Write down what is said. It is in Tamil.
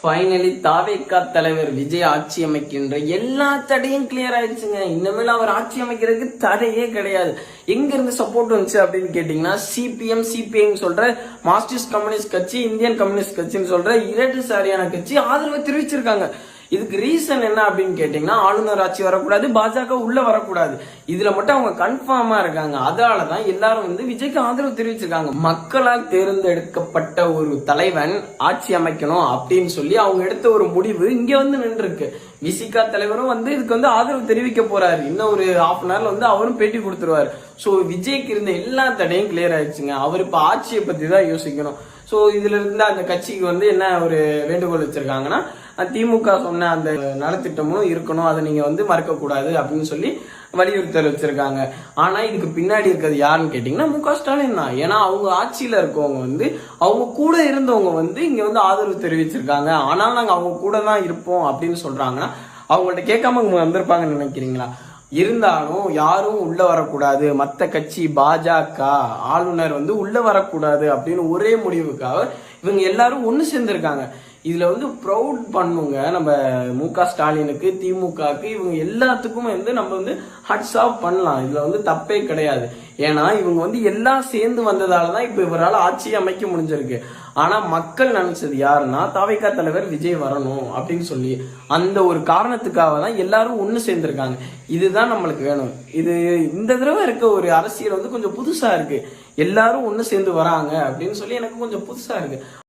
ஃபைனலி தாவேகா தலைவர் விஜய் ஆட்சி அமைக்கின்ற எல்லா தடையும் கிளியர் ஆயிடுச்சுங்க. இனிமேல் அவர் ஆட்சி அமைக்கிறதுக்கு தடையே கிடையாது. எங்க இருந்து சப்போர்ட் வந்துச்சு அப்படின்னு கேட்டீங்கன்னா, சிபிஎம் சிபிஐ சொல்ற மார்க்சிஸ்ட் கம்யூனிஸ்ட் கட்சி, இந்தியன் கம்யூனிஸ்ட் கட்சின்னு சொல்ற இடதுசாரியான கட்சி ஆதரவு தெரிவிச்சிருக்காங்க. இதுக்கு ரீசன் என்ன அப்படின்னு கேட்டீங்கன்னா, ஆளுநர் ஆட்சி வரக்கூடாது, பாஜக உள்ள வரக்கூடாது. இதுல மட்டும் அவங்க கன்ஃபார்மா இருக்காங்க. அதனாலதான் எல்லாரும் விஜய்க்கு ஆதரவு தெரிவிச்சிருக்காங்க. மக்களால் தேர்ந்தெடுக்கப்பட்ட ஒரு தலைவன் ஆட்சி அமைக்கணும் அப்படின்னு சொல்லி அவங்க எடுத்த ஒரு முடிவு இங்க நின்று இருக்கு. விசிகா தலைவரும் இதுக்கு ஆதரவு தெரிவிக்க போறாரு. இன்னும் ஒரு ஹாஃப் அன் ஹவர்ல அவரும் பேட்டி கொடுத்துருவாரு. சோ விஜய்க்கு இருந்த எல்லா தடையும் கிளியர் ஆயிடுச்சுங்க. அவர் இப்ப ஆட்சியை பத்தி தான் யோசிக்கணும். சோ இதுல இருந்து அந்த கட்சிக்கு என்ன ஒரு வேண்டுகோள் வச்சிருக்காங்கன்னா, திமுக சொன்ன அந்த நலத்திட்டமும் இருக்கணும், அதை நீங்க மறக்க கூடாது அப்படின்னு சொல்லி வலியுறுத்தல் வச்சிருக்காங்க. ஆனா இதுக்கு பின்னாடி இருக்கிறது யாருன்னு கேட்டீங்கன்னா மு க ஸ்டாலின் தான். ஏன்னா அவங்க ஆட்சியில இருக்கவங்க அவங்க கூட இருந்தவங்க இங்க ஆதரவு தெரிவிச்சிருக்காங்க. ஆனாலும் நாங்க அவங்க கூட தான் இருப்போம் அப்படின்னு சொல்றாங்கன்னா, அவங்கள்ட்ட கேட்காம வந்திருப்பாங்கன்னு நினைக்கிறீங்களா? இருந்தாலும் யாரும் உள்ள வரக்கூடாது, மத்த கட்சி பாஜக ஆளுநர் உள்ள வரக்கூடாது அப்படின்னு ஒரே முடிவுக்காக இவங்க எல்லாரும் ஒண்ணு சேர்ந்திருக்காங்க. இதுல ப்ரௌட் பண்ணுங்க நம்ம மு க ஸ்டாலினுக்கு, திமுகக்கு, இவங்க எல்லாத்துக்குமே நம்ம ஹட்ஸ் ஆஃப் பண்ணலாம். இதுல தப்பே கிடையாது. ஏன்னா இவங்க எல்லாம் சேர்ந்து வந்ததாலதான் இப்ப இவரால் ஆட்சி அமைக்க முடிஞ்சிருக்கு. ஆனா மக்கள் நினைச்சது யாருன்னா, தாவேகா தலைவர் விஜய் வரணும் அப்படின்னு சொல்லி அந்த ஒரு காரணத்துக்காக தான் எல்லாரும் ஒண்ணு சேர்ந்திருக்காங்க. இதுதான் நம்மளுக்கு வேணும். இது இந்த தடவை இருக்க ஒரு அரசியல் கொஞ்சம் புதுசா இருக்கு. எல்லாரும் ஒண்ணு சேர்ந்து வராங்க அப்படின்னு சொல்லி எனக்கு கொஞ்சம் புதுசா இருக்கு.